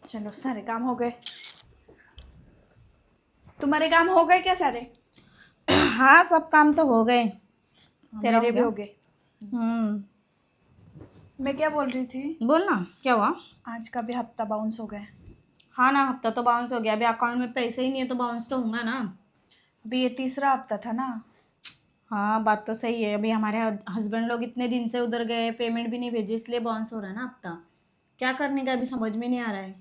चलो सारे काम हो गए। तुम्हारे काम हो गए क्या सारे? हाँ, सब काम तो हो गए। तेरा मेरे हो भी गया? हो गए। हम्म। मैं क्या बोल रही थी, बोल ना, क्या हुआ? आज का भी हफ्ता बाउंस हो गया। हाँ ना, हफ्ता तो बाउंस हो गया। अभी अकाउंट में पैसे ही नहीं है तो बाउंस तो होगा ना। अभी ये तीसरा हफ्ता था ना। हाँ, बात तो सही है। अभी हमारे हस्बैंड लोग इतने दिन से उधर गए, पेमेंट भी नहीं भेजे, इसलिए बाउंस हो रहा है ना हफ्ता। क्या करने का अभी समझ में नहीं आ रहा है।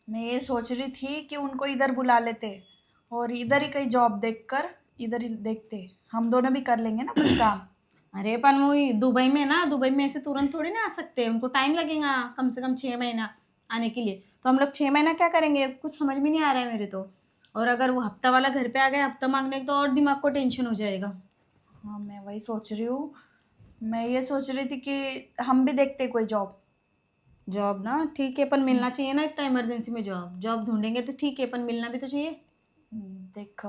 मैं ये सोच रही थी कि उनको इधर बुला लेते और इधर ही कहीं जॉब देखकर इधर ही देखते। हम दोनों भी कर लेंगे ना कुछ काम। अरे पर वो दुबई में ना, दुबई में ऐसे तुरंत थोड़ी ना आ सकते हैं, उनको टाइम लगेगा कम से कम 6 महीना आने के लिए। तो हम लोग 6 महीना क्या करेंगे, कुछ समझ में नहीं आ रहा है मेरे तो। और अगर वो हफ्ता वाला घर पे आ गया हफ्ता मांगने तो और दिमाग को टेंशन हो जाएगा। हाँ, मैं वही सोच रही हूँ। मैं ये सोच रही थी कि हम भी देखते कोई जॉब। जॉब ना ठीक है, पर मिलना चाहिए ना। इतना इमरजेंसी में जॉब जॉब ढूंढेंगे तो ठीक है, पर मिलना भी तो चाहिए। देख,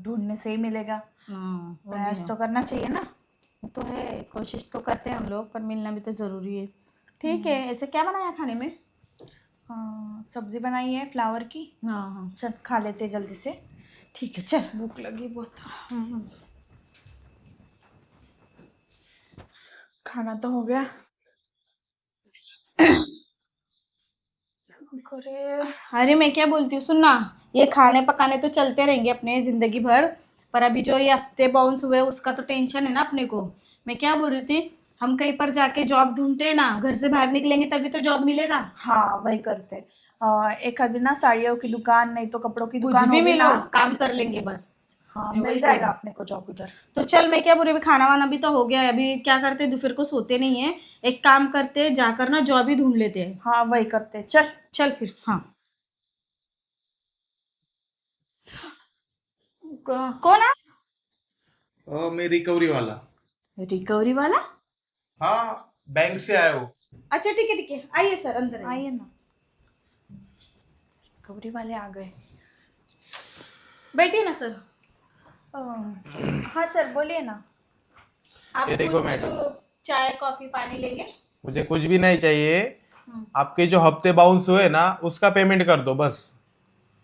ढूंढने से ही मिलेगा। हाँ, वो भी प्रयास है। तो करना चाहिए ना। वो तो है, कोशिश तो करते हैं हम लोग, पर मिलना भी तो ज़रूरी है। ठीक है, ऐसे क्या बनाया खाने में? हाँ, सब्जी बनाई है फ्लावर की। हाँ हाँ। चल खा लेते जल्दी से। ठीक है, चल। भूख लगी बहुत। हम्म। खाना तो हो गया। करे। अरे मैं क्या बोलती हूँ, सुन ना। ये खाने पकाने तो चलते रहेंगे अपने जिंदगी भर। पर अभी जो ये हफ्ते बाउंस हुए उसका तो टेंशन है ना अपने को। मैं क्या बोल रही थी, हम कहीं पर जाके जॉब ढूंढते हैं ना, घर से बाहर निकलेंगे तभी तो जॉब मिलेगा। हाँ, वही करते। एक आधी ना साड़ियों की दुकान नहीं तो कपड़ों की कुछ दुकान भी होगी मिलो, ना। काम कर लेंगे बस। हाँ, मैं मिल वही बोल जाएगा रही। अपने को जॉब उधर। तो चल, मैं क्या बोल रही हूँ, अभी खाना वाना भी तो हो गया है। अभी क्या करते हैं, दोपहर को सोते नहीं है। एक काम करते हैं, जाकर ना जॉब ही ढूंढ लेते हैं। हाँ, वही करते चल। चल फिर, हाँ। कौन है? मैं रिकवरी वाला। रिकवरी वाला? हाँ, बैंक से आया हूँ। अच्छा ठीक है ठीक है, आइए सर, अंदर आइए। आइए ना। रिकवरी वाले आ गए। बैठिए ना सर। अ, हाँ सर, बोलिए ना। आप ये देखो कुछ मैडम, चाय कॉफी पानी लेंगे? मुझे कुछ भी नहीं चाहिए। हम्म। आपके जो हफ्ते बाउंस हुए ना उसका पेमेंट कर दो बस।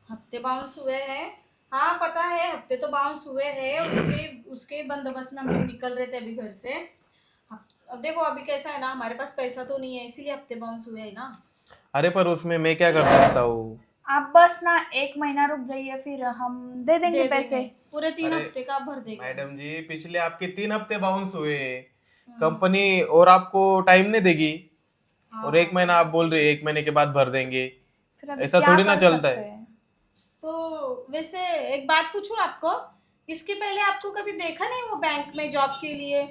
हफ्ते बाउंस हुए हैं? हाँ पता है, हफ्ते तो बाउंस हुए हैं। उसके उसके बंदोबस्त में हम लोग निकल रहे थे अभी घर से। अब देखो अभी कैसा है ना, हमारे पास पैसा तो नहीं है, इसीलिए हफ्ते बाउंस हुए हैं ना। अरे पर उसमें मैं क्या कर सकता हूँ। आप बस ना 1 महीना रुक जाइए, फिर हम दे देंगे दे देंगे। पैसे। पूरे 3 हफ्ते अरे का आप भर देगा। मैडम जी, पिछले आपके 3 हफ्ते बाउंस हुए। हम्म। कंपनी और आपको टाइम नहीं देगी। और एक हाँ, महीना आप बात बोल सही रहे है। 1 महीने के बाद भर देंगे। फिर अभी ऐसा क्या थोड़ी ना कर चलता सकते है। हैं। तो वैसे एक बात पूछूं आपको, इसके पहले आपको कभी देखा नहीं वो बैंक में जॉब के लिए?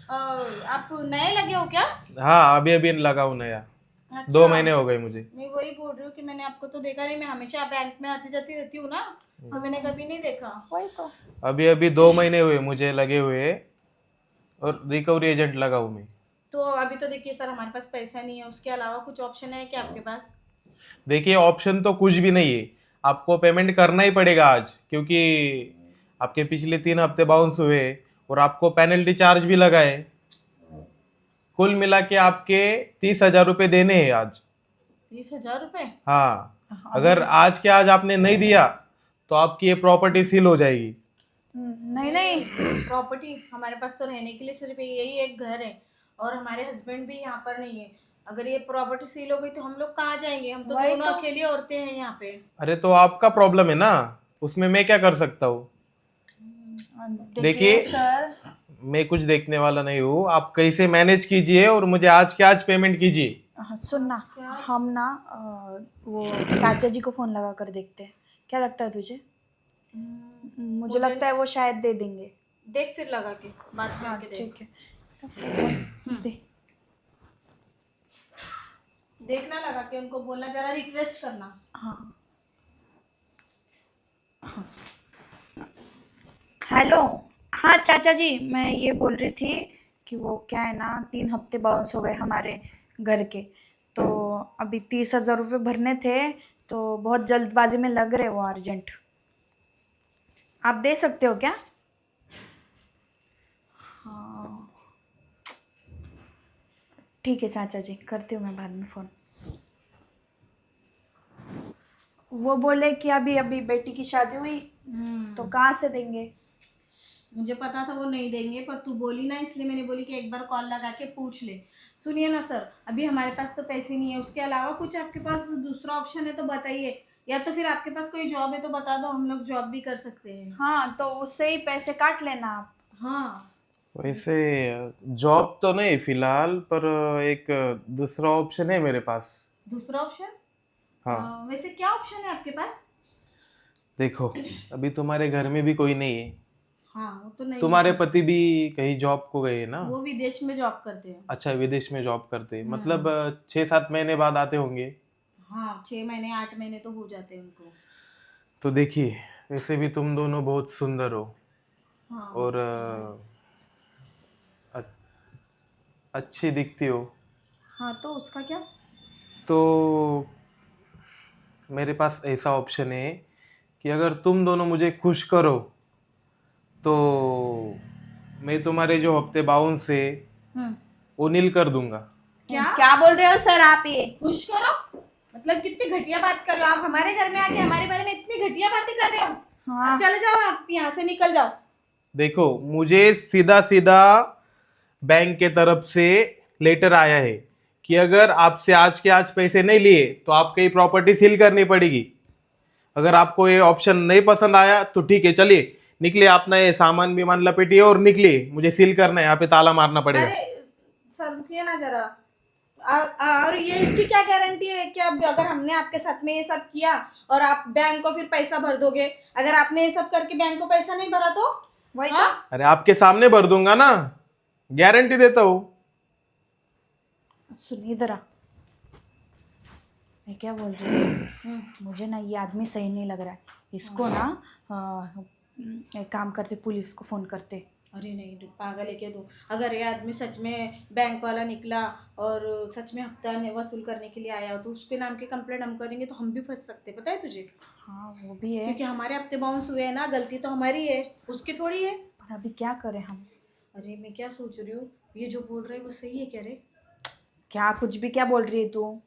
आप नए लगे हो क्या? हाँ, अभी अभी लगा हूँ नया। दो अच्छा। महीने हो गए मुझे। मैं वही बोल रही हूँ कि मैंने आपको तो देखा नहीं, मैं हमेशा बैंक में आती जाती रहती हूँ ना। तो मैंने हाँ, कभी नहीं देखा। वही तो। अभी अभी 2 महीने हुए मुझे लगे हुए। और रिकवरी एजेंट लगा हूँ मैं। तो अभी तो देखिए सर, हमारे पास पैसा नहीं है, उसके अलावा कुछ ऑप्शन है क्या आपके पास? देखिए, ऑप्शन तो कुछ भी नहीं है। आपको पेमेंट करना ही पड़ेगा आज, क्योंकि आपके पिछले 3 हफ्ते बाउंस हुए। और आपको पेनल्टी चार्ज भी लगा है। कुल मिला के आपके 30,000 रुपये देने हैं आज। 30,000 रुपये? हाँ। अभी अगर आज के आज आपने नहीं दिया तो आपकी ये प्रॉपर्टी सील हो जाएगी। नहीं नहीं। प्रॉपर्टी हमारे पास तो रहने के लिए सिर्फ यही एक घर है, और हमारे हस्बैंड भी यहाँ पर नहीं है। अगर ये प्रॉपर्टी सील हो गई तो हम लोग कहाँ जाएंगे? हम तो वही दोनों तो। अकेली औरतें हैं यहाँ पे। अरे तो आपका प्रॉब्लम है ना, उसमें मैं क्या कर सकता हूँ। देखिए देखिए, सर। मैं कुछ देखने वाला नहीं हूँ। आप कैसे मैनेज कीजिए और मुझे आज के आज पेमेंट कीजिए। हाँ, सुनना। हम ना वो चाचा जी को फोन लगा कर देखते हैं। क्या लगता है तुझे? मुझे लगता है वो शायद दे देंगे। देख फिर लगा के बात हाँ, करके देख। ठीक है। फोन दे। देखना, लगा के उनको बोलना, जरा रिक्वेस्ट करना। हाँ। हेलो। हाँ चाचा जी, मैं ये बोल रही थी कि वो क्या है ना, 3 हफ्ते बाउंस हो गए हमारे घर के। तो अभी 30,000 रुपये भरने थे। तो बहुत जल्दबाजी में लग रहे वो अर्जेंट। आप दे सकते हो क्या? हाँ, ठीक है चाचा जी, करती हूँ मैं बाद में फ़ोन। वो बोले कि अभी अभी बेटी की शादी हुई तो कहाँ से देंगे। मुझे पता था वो नहीं देंगे, पर तू बोली ना, इसलिए मैंने बोली कि एक बार कॉल लगा के पूछ ले। सुनिए ना सर, अभी हमारे पास तो पैसे नहीं है, उसके अलावा कुछ आपके पास दूसरा ऑप्शन है तो बताइए, या तो फिर आपके पास कोई जॉब है तो बता दो, हम लोग जॉब भी कर सकते हैं। हाँ तो उससे ही पैसे काट लेना आप। हाँ, वैसे जॉब तो नहीं फिलहाल, पर एक दूसरा ऑप्शन है मेरे पास। दूसरा ऑप्शन? हाँ वैसे क्या ऑप्शन है आपके पास? देखो, अभी तुम्हारे घर में भी कोई नहीं है, हाँ, वो तो नहीं तुम्हारे है। पति भी कहीं जॉब को गए ना। वो विदेश में जॉब करते हैं। अच्छा, विदेश में जॉब करते हैं, मतलब 6-7 महीने बाद आते होंगे। हाँ, 6 महीने 8 महीने तो हो जाते हैं उनको। तो देखिए, वैसे भी तुम दोनों बहुत सुंदर हो हाँ। और अच्छी दिखती हो, हाँ, तो उसका क्या? तो मेरे पास ऐसा ऑप्शन है कि अगर तुम दोनों मुझे खुश करो तो मैं तुम्हारे जो हफ्ते बाउंस है वो नील कर दूंगा। क्या? क्या बोल रहे हो सर आप ये। खुश करो? मतलब कितनी घटिया बात कर रहे हो आप, हमारे घर में आके हमारे बारे में इतनी घटिया बातें कर रहे हो। हाँ। चले जाओ, आप यहाँ से निकल जाओ। देखो, मुझे सीधा सीधा बैंक के तरफ से लेटर आया है कि अगर आपसे आज के आज पैसे नहीं लिए तो आपकी प्रॉपर्टी सील करनी पड़ेगी। अगर आपको ये ऑप्शन नहीं पसंद आया तो ठीक है, चलिए निकलिए, अपना ये सामान विमान लपेटिए और निकलिए, मुझे सील करना है, यहाँ पे ताला मारना पड़ेगा। अरे सर रुकिए ना जरा। और ये इसकी क्या गारंटी है कि अब अगर हमने आपके साथ में ये सब किया और आप बैंक को फिर पैसा भर दोगे, अगर आपने ये सब करके बैंक को पैसा नहीं भरा तो? वही हाँ? अरे आपके सामने भर दूंगा ना, गारंटी देता हूँ। तो सुनिए जरा, मैं क्या बोल रही हूँ, मुझे ना ये आदमी सही नहीं लग रहा है। इसको ना एक काम करते, पुलिस को फोन करते। अरे नहीं पागल है क्या तू? अगर ये आदमी सच में बैंक वाला निकला और सच में हफ्ता वसूल करने के लिए आया हो तो उसके नाम की कंप्लेंट हम करेंगे तो हम भी फंस सकते, पता है तुझे? हाँ वो भी है, क्योंकि हमारे हफ्ते बाउंस हुए हैं ना, गलती तो हमारी है, उसकी थोड़ी है। पर अभी क्या करें हम। अरे मैं क्या सोच रही हूँ, ये जो बोल रहे हैं वो सही है क्या रे? क्या कुछ भी क्या बोल रही है तू,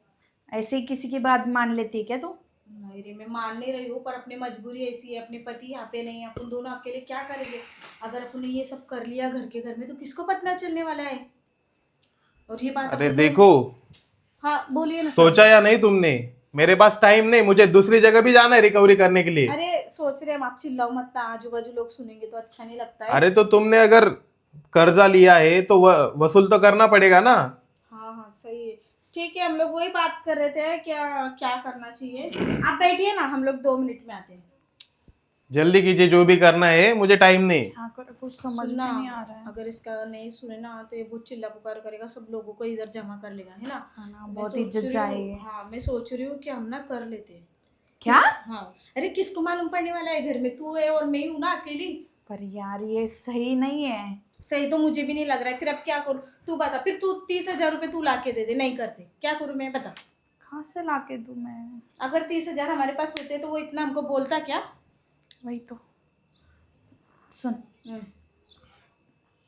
ऐसे ही किसी की बात मान लेती है क्या तू। नहीं रे, मैं मान नहीं रही हूँ, पर अपनी मजबूरी ऐसी है, अपने पति यहाँ पे नहीं है, अपन दोनों अकेले क्या करेंगे? अगर अपन ने ये सब कर लिया घर के घर में तो किसको पता चलने वाला है? और ये बात अरे अपन देखो, हाँ बोलिए ना। सोचा या नहीं तुमने? मेरे पास टाइम नहीं, मुझे दूसरी जगह भी जाना है रिकवरी करने के लिए। अरे सोच रहे हम, आप चिल्लाओ मत ना, आजू बाजू लोग सुनेंगे तो अच्छा नहीं लगता है। अरे तो तुमने अगर कर्जा लिया है तो वसूल तो करना पड़ेगा ना। हाँ हाँ सही है, ठीक है, हम लोग वही बात कर रहे थे क्या क्या करना चाहिए। आप बैठिए ना, हम लोग 2 मिनट में आते हैं। जल्दी कीजिए, जो भी करना है, मुझे टाइम नहीं। क्या करे, कुछ समझ में सुनना, नहीं आ रहा है। अगर इसका नहीं सुने ना तो ये बहुत चिल्ला पुकार करेगा, सब लोगों को इधर जमा कर लेगा, है ना? हाँ ना, मैं बहुत सोच इज्जत रही हूँ- जाएगी। हाँ मैं सोच रही हूँ कि हम ना कर लेते हैं। क्या? हाँ, अरे किसको मालूम पड़ने वाला है, घर में तू है और मैं हूँ ना अकेली। पर यार ये सही नहीं है। सही तो मुझे भी नहीं लग रहा है, फिर अब क्या करूँ? तू बता, फिर तू 30,000 रुपये तू ला के दे दे, नहीं करते क्या करूँ मैं, बता। कहाँ से लाके दूँ मैं। अगर 30,000 हमारे पास होते तो वो इतना हमको बोलता क्या? वही तो, सुन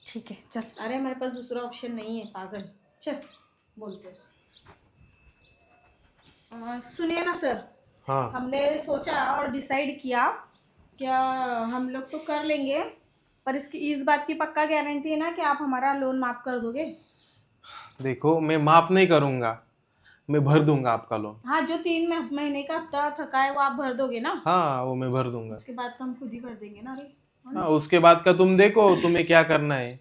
ठीक है चल। अरे हमारे पास दूसरा ऑप्शन नहीं है पागल, चल बोलते। सुनिए ना सर, हाँ हमने सोचा और डिसाइड किया क्या, हम लोग तो कर लेंगे, पर इसकी इस बात की पक्का गारंटी है ना कि आप हमारा लोन माफ कर दोगे? देखो, मैं माफ नहीं करूंगा, मैं भर दूंगा आपका लोन। हाँ, जो 3 महीने का हफ्ता थका है वो आप भर दोगे ना? हाँ, वो मैं भर दूंगा। उसके बाद तो हम खुद ही भर देंगे ना। अरे हाँ, उसके बाद का तुम देखो तुम्हें क्या करना है,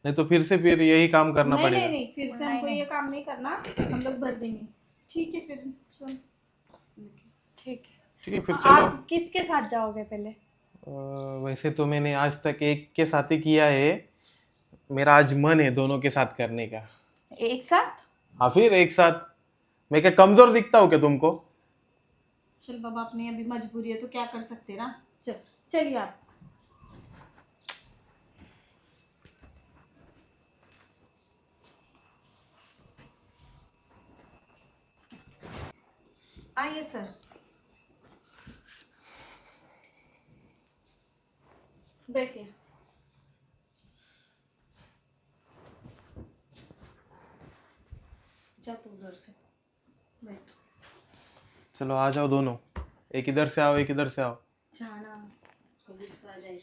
नहीं तो फिर यही काम करना नहीं पड़ेगा। नहीं नहीं, फिर से हमको ये काम नहीं करना, हम लोग भर देंगे। ठीक है फिर चल। ठीक है, ठीक है, फिर चलो। आप किसके साथ जाओगे पहले। वैसे तो मैंने आज तक एक के साथ ही किया है, मेरा आज मन है दोनों के साथ करने का। एक साथ। हाँ, फिर एक साथ। मैं क्या कमजोर दिखता हूँ क्या तुमको? चल बाबा, अपनी अभी मजबूरी है तो क्या कर सकते ना। चल चलिए आप। आइए सर, बैठिए। जा तू उधर से बैठ। चलो आ जाओ दोनों, एक इधर से आओ, एक इधर से आओ। जाना उसको गुस्सा आ जाएगा।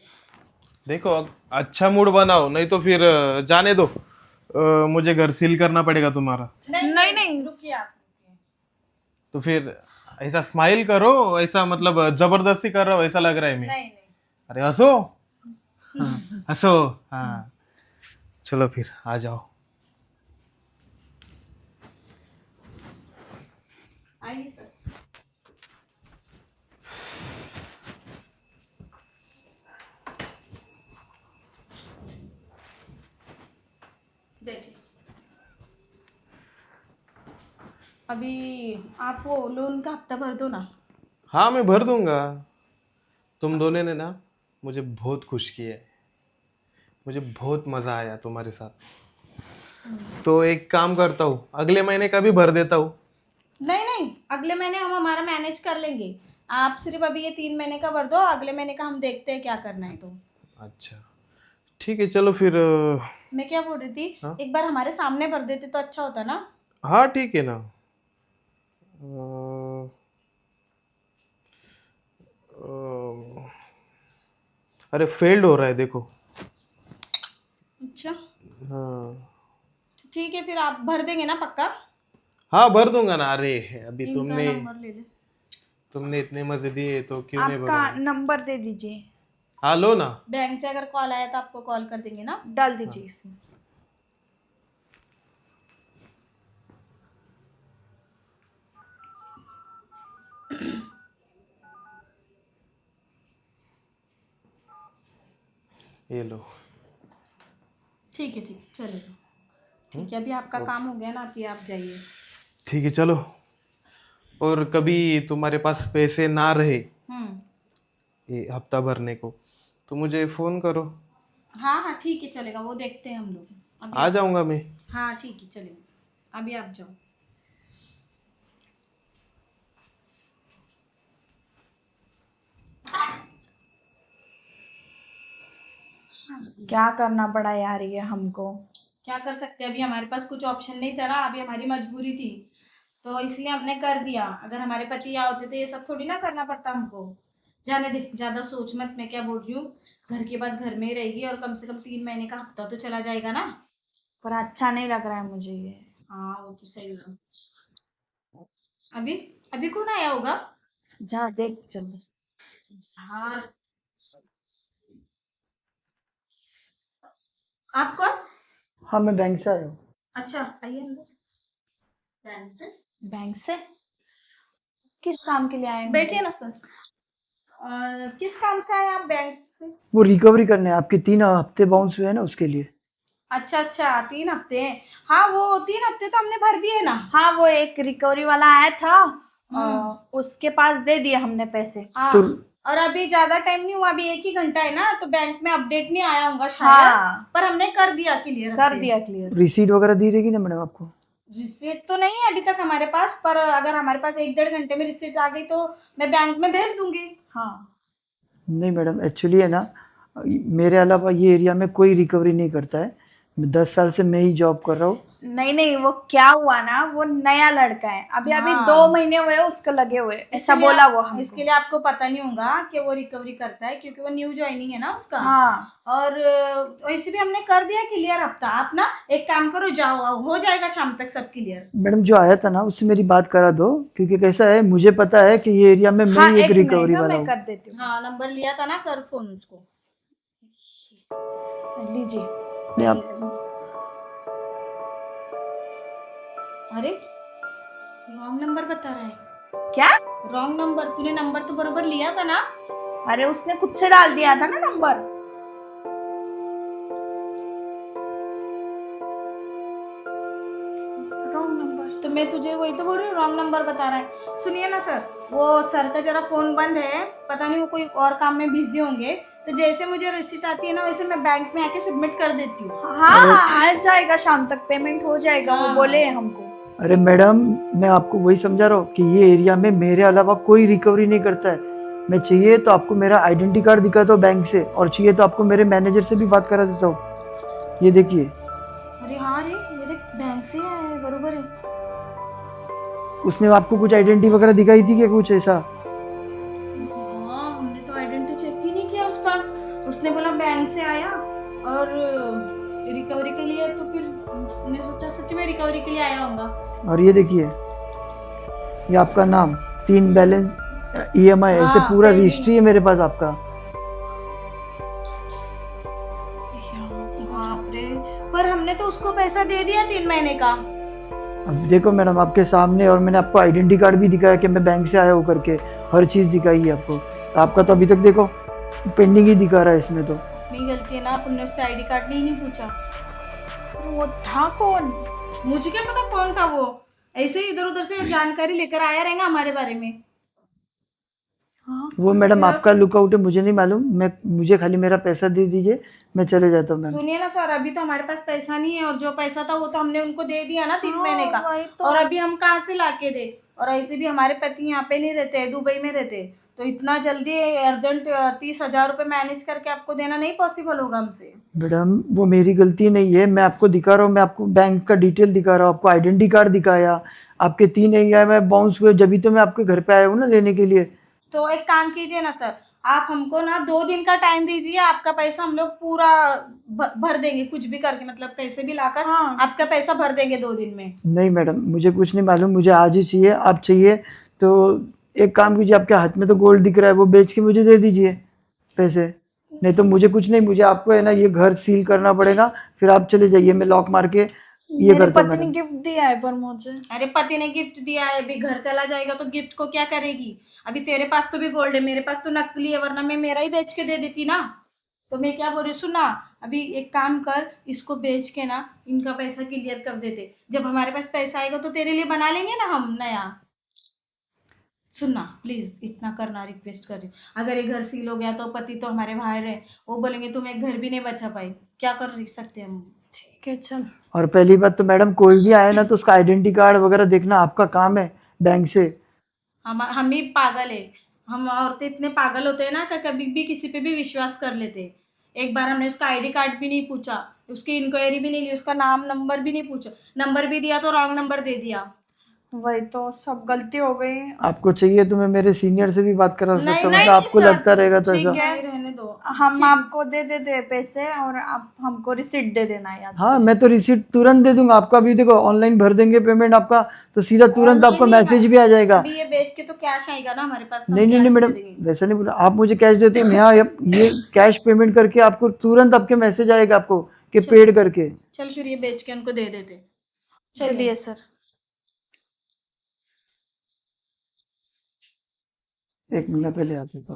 देखो अच्छा मूड बनाओ, नहीं तो फिर जाने दो। मुझे घर सील करना पड़ेगा तुम्हारा। नहीं रुकिए आप। तो फिर ऐसा स्माइल करो, ऐसा मतलब जबरदस्ती कर रहा हो ऐसा लग रहा है मैं। नहीं अरे हंसो, हाँ, हंसो। हाँ चलो फिर आ जाओ। आइए सर। बैठिए। अभी आप वो लोन का हफ्ता भर दो ना। हाँ मैं भर दूंगा। तुम दोनों ने ना मुझे बहुत खुश किया है, मुझे बहुत मज़ा आया तुम्हारे साथ। तो एक काम करता हूँ, अगले महीने का भी भर देता हूँ। नहीं नहीं, अगले महीने हम हमारा मैनेज कर लेंगे। आप सिर्फ अभी ये 3 महीने का भर दो, अगले महीने का हम देखते हैं क्या करना है तो। अच्छा ठीक है चलो फिर। मैं क्या बोल रही थी, हाँ? एक बार हमारे सामने भर देते तो अच्छा होता ना। हाँ ठीक है ना। अ, अ, अरे फेल्ड हो रहा है देखो। अच्छा हाँ ठीक है, फिर आप भर देंगे ना पक्का। हाँ भर दूंगा ना। अरे अभी इनका तुमने नंबर ले ले। तुमने इतने मजे दिए तो क्यों नहीं आपका भरूंगा। नंबर दे दीजिए, हाँ लो ना। बैंक से अगर कॉल आया तो आपको कॉल कर देंगे ना। डाल दीजिए इसमें। ये लो। ठीक है चलेगा। ठीक है, अभी आपका काम हो गया ना, अभी आप जाइए। ठीक है चलो। और कभी तुम्हारे पास पैसे ना रहे हम्म। ये हफ्ता भरने को तो मुझे फोन करो, हाँ ठीक है चलेगा, वो देखते हैं हम लोग। अभी आ जाऊंगा मैं। हाँ ठीक है चलेगा, अभी आप जाओ। क्या करना पड़ा यार ये हमको। क्या कर सकते हैं, अभी हमारे पास कुछ ऑप्शन नहीं था ना, अभी हमारी मजबूरी थी तो इसलिए हमने कर दिया। अगर हमारे पति यहाँ होते तो ये सब थोड़ी ना करना पड़ता हमको। जाने दे, ज्यादा सोच मत, मैं क्या बोल रही हूँ। घर के बाद घर में ही रहेगी और कम से कम 3 महीने का हफ्ता तो चला जाएगा ना। पर अच्छा नहीं लग रहा है मुझे ये। हाँ वो तो सही है। अभी अभी कौन आया होगा। जा देख जल्दी। हाँ, आप कौन। हाँ मैं बैंक से आया हूँ। अच्छा आइए अंदर। बैंक से। बैंक से किस काम के लिए आए हैं? बैठिए ना सर। और किस काम से आए आप बैंक से। वो रिकवरी करने हैं, आपके 3 हफ्ते बाउंस हुए हैं ना उसके लिए। अच्छा 3 हफ्ते हैं। हाँ वो 3 हफ्ते तो हमने भर दिए ना। हाँ वो एक रिकवरी वाला आया था, उसके पास दे दिए हमने पैसे। हाँ तो और अभी ज्यादा टाइम नहीं हुआ, अभी 1 ही घंटा है ना, तो बैंक में अपडेट नहीं आया होगा शायद। हाँ पर हमने कर दिया क्लियर। कर दिया क्लियर। रिसीट वगैरह दी रहेगी ना मैडम आपको। रिसीट तो नहीं है अभी तक हमारे पास, पर अगर हमारे पास 1-1.5 घंटे में रिसीट आ गई तो मैं बैंक में भेज दूंगी। हाँ नहीं मैडम, एक्चुअली है ना, मेरे अलावा ये एरिया में कोई रिकवरी नहीं करता है। 10 साल से मैं ही जॉब कर रहा हूँ। नहीं वो क्या हुआ ना, वो नया लड़का है, अभी हाँ। 2 महीने हुए उसको लगे हुए, ऐसा इसके लिए बोला आप- वो हमको। इसके लिए आपको पता नहीं होगा कि वो रिकवरी करता है, क्योंकि वो न्यू ज्वाइनिंग है ना उसका। हाँ और वैसे भी हमने कर दिया क्लियर हफ्ता। आप ना एक काम करो, जाओ, हो जाएगा शाम तक सब क्लियर। मैडम जो आया था ना उससे मेरी बात करा दो, क्योंकि कैसा है मुझे पता है कि ये एरिया में मैं हाँ ही एक एक रिकवरी मिनट वाला मैं हूँ। कर देती हूँ। हाँ नंबर लिया था ना, कर फोन उसको। लीजिए। नहीं, आप अरे रॉन्ग नंबर बता रहा है। क्या? रॉन्ग नंबर, तूने नंबर तो बरोबर लिया था ना। अरे उसने खुद से डाल दिया था ना नंबर। Wrong number. तो मैं तुझे वही तो बोल रही हूँ, रॉन्ग नंबर बता रहा है। सुनिए ना सर, वो सर का जरा फोन बंद है, पता नहीं वो कोई और काम में बिजी होंगे। तो जैसे मुझे रिसीट आती है ना, वैसे मैं बैंक में आके सबमिट कर देती हूँ। हाँ आ जाएगा, शाम तक पेमेंट हो जाएगा, वो हाँ। बोले हैं हमको। अरे मैडम, मैं आपको वही समझा रहा हूँ कि ये एरिया में मेरे अलावा कोई रिकवरी नहीं करता है। मैं चाहिए तो आपको मेरा आइडेंटिटी कार्ड दिखाता हूँ बैंक से, और चाहिए तो आपको मेरे मैनेजर से भी बात करा देता हूँ। ये देखिए। अरे हाँ रे, मेरे बैंक से आया है, बरोबर है। उसने आपको कुछ आइडेंटिटी वगैरह दिखाई थी क्या, कुछ ऐसा? सच्ची में रिकवरी के लिए आया होगा। और ये देखिए, ये आपका नाम, 3 बैलेंस EMI ऐसे हाँ, पूरा pending। हिस्ट्री है मेरे पास आपका। बाप रे, पर हमने तो उसको पैसा दे दिया 3 महीने का। अब देखो मैडम आपके सामने, और मैंने आपको आइडेंटिटी कार्ड भी दिखाया कि मैं बैंक से आया हूँ करके, हर चीज़ दिखाई है आपको। तो आपका तो अभी तक देखो पेंडिंग ही दिखा रहा है इसमें तो। नहीं गलती है ना, अपन उससे ID कार्ड नहीं पूछा। वो था कौन? मुझे क्या पता कौन था वो, ऐसे ही इधर उधर से जानकारी लेकर आया रहेगा हमारे बारे में। हाँ वो मैडम आपका लुकआउट है, मुझे नहीं मालूम। मुझे खाली मेरा पैसा दे दीजिए, मैं चले जाता हूँ मैम। सुनिए ना सर, अभी तो हमारे पास पैसा नहीं है, और जो पैसा था वो तो हमने उनको दे दिया ना 3 महीने का। वही तो। और अभी हम कहाँ से लाके दे, और ऐसे भी हमारे पति यहाँ पे नहीं रहते, दुबई में रहते, तो इतना जल्दी अर्जेंट 30,000 रुपये मैनेज करके आपको देना नहीं पॉसिबल होगा हमसे। मैडम वो मेरी गलती नहीं है, मैं आपको दिखा रहा हूँ, मैं आपको बैंक का डिटेल दिखा रहा हूँ, आपको आइडेंटिटी कार्ड दिखाया, आपके 3 EMI बाउंस हुए, जब तो मैं आपके घर पे आया हूँ ना लेने के लिए। तो एक काम कीजिए ना सर, आप हमको ना 2 दिन का टाइम दीजिए, आपका पैसा हम लोग पूरा भर देंगे, कुछ भी करके, मतलब कैसे भी लाकर हाँ। आपका पैसा भर देंगे 2 दिन में। नहीं मैडम मुझे कुछ नहीं मालूम, मुझे आज ही चाहिए। आप चाहिए तो एक काम कीजिए, आपके हाथ में तो गोल्ड दिख रहा है, वो बेच के मुझे दे दीजिए पैसे। नहीं तो मुझे कुछ नहीं, मुझे आपको है ना ये घर सील करना पड़ेगा, फिर आप चले जाइए, मैं लॉक मार के ये मेरे करता हूँ पति ने मैडम। गिफ्ट दिया है पर मुझे। अरे पति ने गिफ्ट दिया है, अभी घर चला जाएगा तो गिफ्ट को क्या करेगी? अभी तेरे पास तो भी गोल्ड है, मेरे पास तो नकली है, वरना मैं मेरा ही बेच के दे देती ना। तो मैं क्या बोल रही, सुना, अभी एक काम कर, इसको बेच के ना इनका पैसा क्लियर कर देते, जब हमारे पास पैसा आएगा तो तेरे लिए बना लेंगे ना हम नया। सुनना प्लीज, इतना करना, रिक्वेस्ट कर रही हूँ। अगर ये घर सील हो गया तो पति तो हमारे बाहर है, वो बोलेंगे तुम एक घर भी नहीं बचा पाई, क्या कर सकते हैं हम? ठीक है चल। और पहली बात तो मैडम, कोई भी आए ना तो उसका आइडेंटिटी कार्ड वगैरह देखना आपका काम है बैंक से। हम ही पागल है, हम औरतें इतने पागल होते हैं ना कि कभी भी किसी पे भी विश्वास कर लेते हैं। एक बार हमने उसका ID कार्ड भी नहीं पूछा, उसकी इंक्वायरी भी नहीं ली, उसका नाम नंबर भी नहीं पूछा, नंबर भी दिया तो रॉन्ग नंबर दे दिया। वही तो, सब गलती हो गई। आपको चाहिए तो मैं मेरे सीनियर से भी बात करा सकता नहीं, हूँ, नहीं, मतलब आपको सर, लगता रहेगा तो ठीक ऐसा। है। नहीं, रहने दो। हम आपको दे देते पैसे और आप हमको रिसीट दे देना याद हाँ से। मैं तो रिसीट तुरंत दे दूंगा आपका। अभी देखो ऑनलाइन भर देंगे पेमेंट आपका, तो सीधा तुरंत Online आपको नहीं, मैसेज भी आ जाएगा। अभी ये बेच के तो कैश आएगा ना हमारे पास, तो हम नहीं नहीं नहीं कैश मैडम, दे देंगे। वैसा नहीं बोला, आप मुझे कैश देते हो, यहाँ ये कैश पेमेंट करके आपको तुरंत आपके मैसेज आएगा आपको कि पेड करके। चल फिर ये बेच के उनको दे देते। चलिए सर। एक महीना पहले आते तो